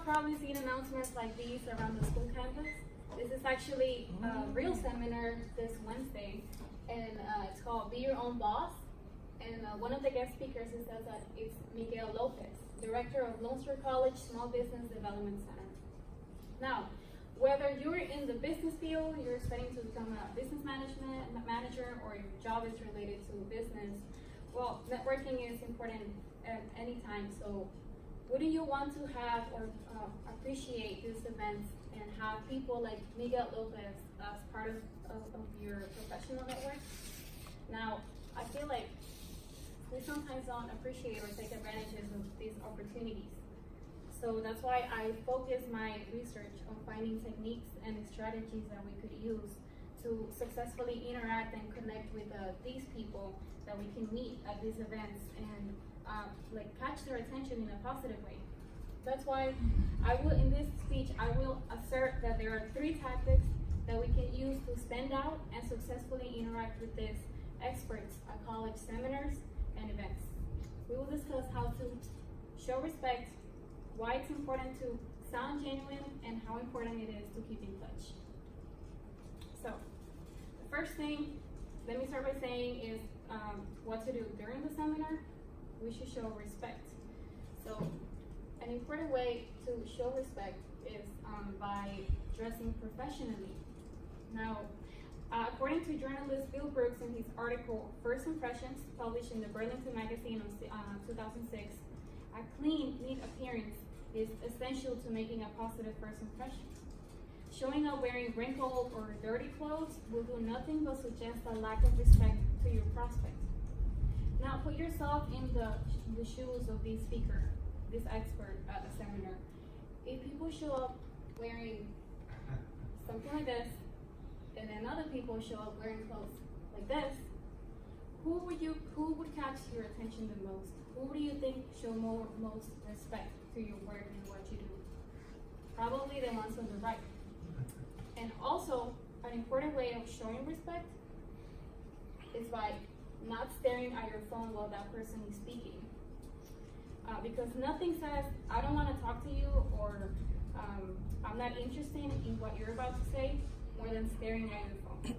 probably seen announcements like these around the school campus. This is actually a real seminar this Wednesday, and it's called Be Your Own Boss. And one of the guest speakers is that it's Miguel Lopez, Director of Lone Star College Small Business Development Center. Now, whether you're in the business field, you're studying to become a business manager, or your job is related to business, well, networking is important at any time. So wouldn't you want to have or appreciate these events and have people like Miguel Lopez as part of your professional network? Now, I feel like we sometimes don't appreciate or take advantages of these opportunities. So that's why I focus my research on finding techniques and strategies that we could use to successfully interact and connect with these people that we can meet at these events and like catch their attention in a positive way. That's why in this speech, I will assert that there are 3 tactics that we can use to stand out and successfully interact with these experts at college seminars and events. We will discuss how to show respect, why it's important to sound genuine, and how important it is to keep in touch. So, the first thing, let me start by saying is what to do during the seminar. We should show respect. So, an important way to show respect is by dressing professionally. Now, according to journalist Bill Brooks in his article, First Impressions, published in the Burlington Magazine of 2006, a clean, neat appearance is essential to making a positive first impression. Showing up wearing wrinkled or dirty clothes will do nothing but suggest a lack of respect to your prospect. Now, put yourself in the shoes of this speaker, this expert at a seminar. If people show up wearing something like this, and then other people show up wearing clothes like this, who would catch your attention the most? Who do you think show most respect to your work and what you do? Probably the ones on the right. And also, an important way of showing respect is by not staring at your phone while that person is speaking. Because nothing says, I don't want to talk to you, or I'm not interested in what you're about to say, more than staring at your phone.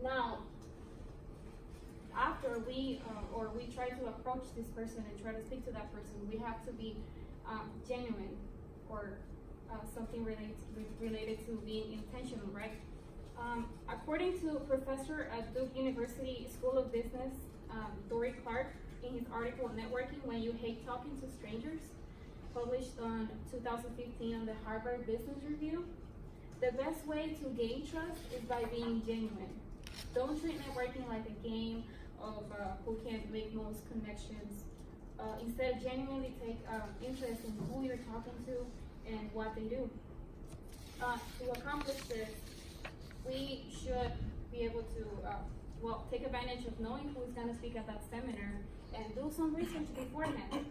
Now, after we try to approach this person and try to speak to that person, we have to be genuine, or something related to being intentional, right? According to a professor at Duke University School of Business, Dory Clark, in his article Networking When You Hate Talking to Strangers, published on 2015 on the Harvard Business Review, the best way to gain trust is by being genuine. Don't treat networking like a game of who can make most connections. Instead, genuinely take interest in who you're talking to and what they do. To accomplish this, we should be able to take advantage of knowing who is going to speak at that seminar and do some research beforehand.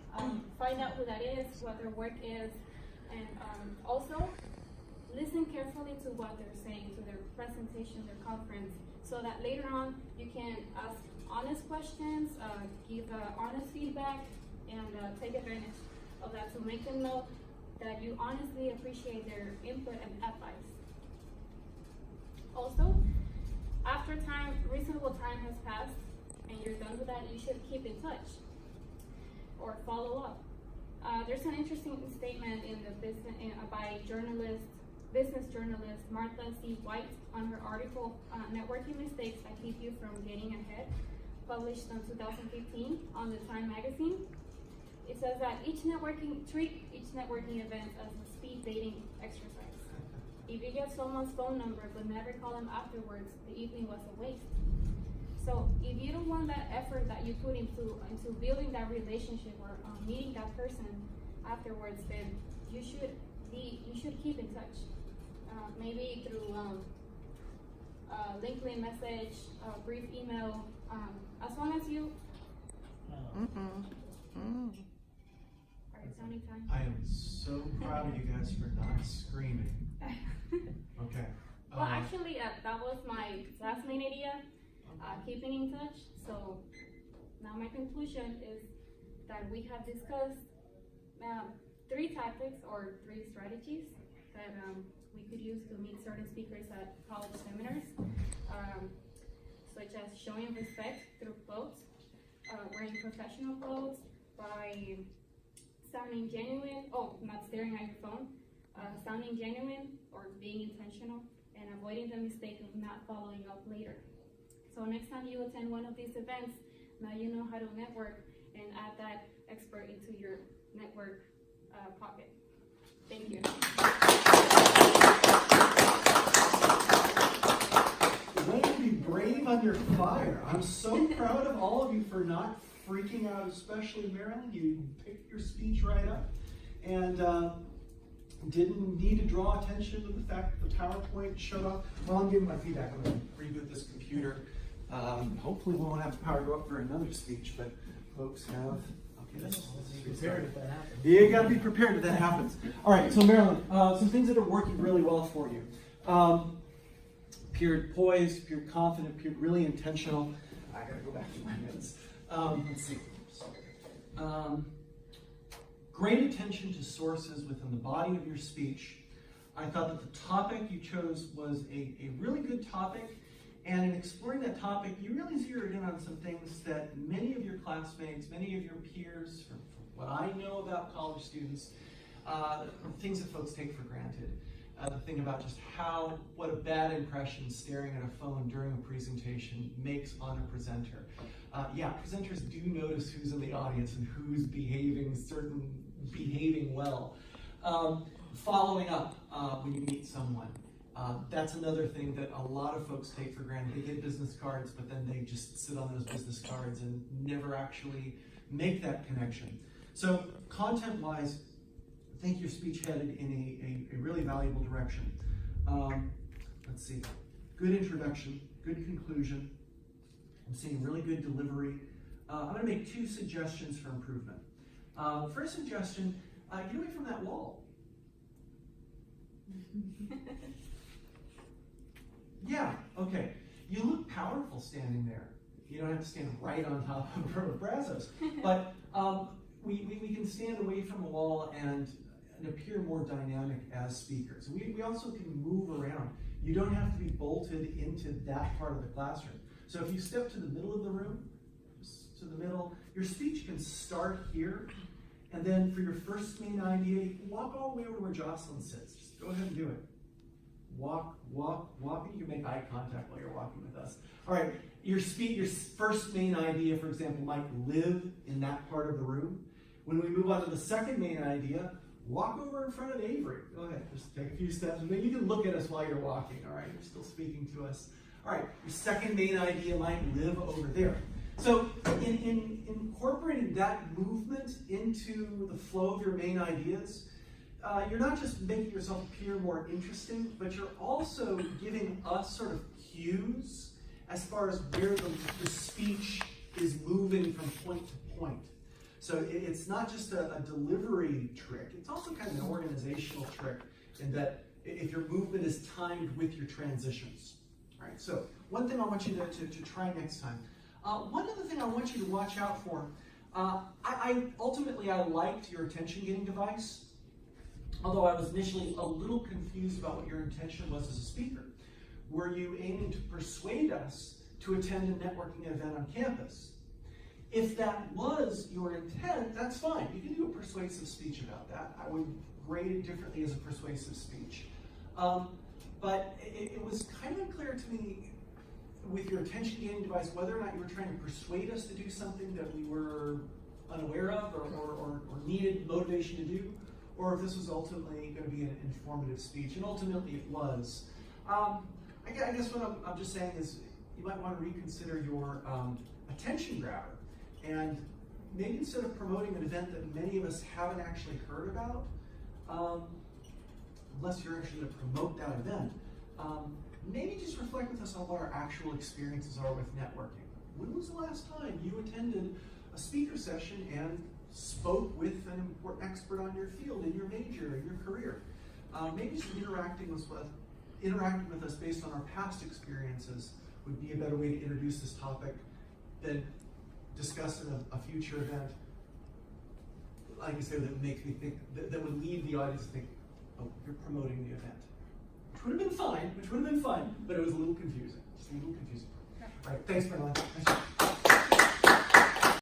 Find out who that is, what their work is, and also listen carefully to what they're saying, to their presentation, their conference, so that later on you can ask honest questions, give honest feedback, and take advantage of that to make them know that you honestly appreciate their input and advice. Also, after reasonable time has passed, and you're done with that, you should keep in touch or follow up. There's an interesting statement in the by business journalist Martha C. White on her article, Networking Mistakes That Keep You From Getting Ahead, published in 2015 on the Time magazine. It says that treat each networking event as a speed dating exercise. If you get someone's phone number but never call them afterwards, the evening was a waste. So if you don't want that effort that you put into building that relationship or meeting that person afterwards, then you should keep in touch. Maybe through LinkedIn message, brief email, as long as you. Are you sounding time? I am so proud of you guys for not screaming. Okay. Well, actually, that was my last main idea, keeping in touch. So now my conclusion is that we have discussed 3 tactics or 3 strategies that we could use to meet certain speakers at college seminars, such as showing respect through clothes, wearing professional clothes, by sounding genuine, not staring at your phone, sounding genuine or being intentional, and avoiding the mistake of not following up later. So next time you attend one of these events, now you know how to network and add that expert into your network pocket. Thank you. Way to be brave under fire. I'm so proud of all of you for not freaking out, especially Marilyn. You picked your speech right up and didn't need to draw attention to the fact that the PowerPoint showed up. Well, I'm giving my feedback. I'm going to reboot this computer. Hopefully we won't have the power go up for another speech, but folks have... Okay, let's Prepared if that happens. You got to be prepared if that happens. All right, so Marilyn, some things that are working really well for you. Appeared poised, appeared confident, appeared really intentional. I got to go back to my notes. Let's see. Great attention to sources within the body of your speech. I thought that the topic you chose was a really good topic. And in exploring that topic, you really zeroed in on some things that many of your classmates, many of your peers, from what I know about college students, things that folks take for granted. The thing about just what a bad impression staring at a phone during a presentation makes on a presenter. Presenters do notice who's in the audience and who's behaving well. Following up when you meet someone. That's another thing that a lot of folks take for granted. They get business cards, but then they just sit on those business cards and never actually make that connection. So content-wise, I think your speech headed in a really valuable direction. Let's see, good introduction, good conclusion. I'm seeing really good delivery. I'm going to make 2 suggestions for improvement. First suggestion, get away from that wall. Yeah, okay. You look powerful standing there. You don't have to stand right on top of Brazos. But we can stand away from a wall and appear more dynamic as speakers. We also can move around. You don't have to be bolted into that part of the classroom. So if you step to the middle of the room, just to the middle, your speech can start here. And then for your first main idea, you can walk all the way over to where Jocelyn sits. Just go ahead and do it. Walk, and you can make eye contact while you're walking with us. All right, your first main idea, for example, might live in that part of the room. When we move on to the second main idea, walk over in front of Avery. Go ahead, just take a few steps, and then you can look at us while you're walking, all right? You're still speaking to us. All right, your second main idea might live over there. So in incorporating that movement into the flow of your main ideas, you're not just making yourself appear more interesting, but you're also giving us sort of cues as far as where the speech is moving from point to point. So it's not just a delivery trick, it's also kind of an organizational trick in that if your movement is timed with your transitions. All right, so one thing I want you to try next time. One other thing I want you to watch out for, ultimately I liked your attention-getting device, although I was initially a little confused about what your intention was as a speaker. Were you aiming to persuade us to attend a networking event on campus? If that was your intent, that's fine. You can do a persuasive speech about that. I would grade it differently as a persuasive speech. But it was kind of unclear to me with your attention-getting device whether or not you were trying to persuade us to do something that we were unaware of or needed motivation to do, or if this was ultimately going to be an informative speech, and ultimately it was. I guess what I'm just saying is you might want to reconsider your attention grabber, and maybe instead of promoting an event that many of us haven't actually heard about, unless you're actually going to promote that event, maybe just reflect with us on what our actual experiences are with networking. When was the last time you attended a speaker session and spoke with an important expert on your field, in your major, in your career? Maybe just interacting with us based on our past experiences would be a better way to introduce this topic than discuss in a future event. like I said, that would make me think, that would lead the audience to think, oh, you're promoting the event. Which would have been fine, but it was a little confusing. Just a little confusing. All right, thanks, Madeline.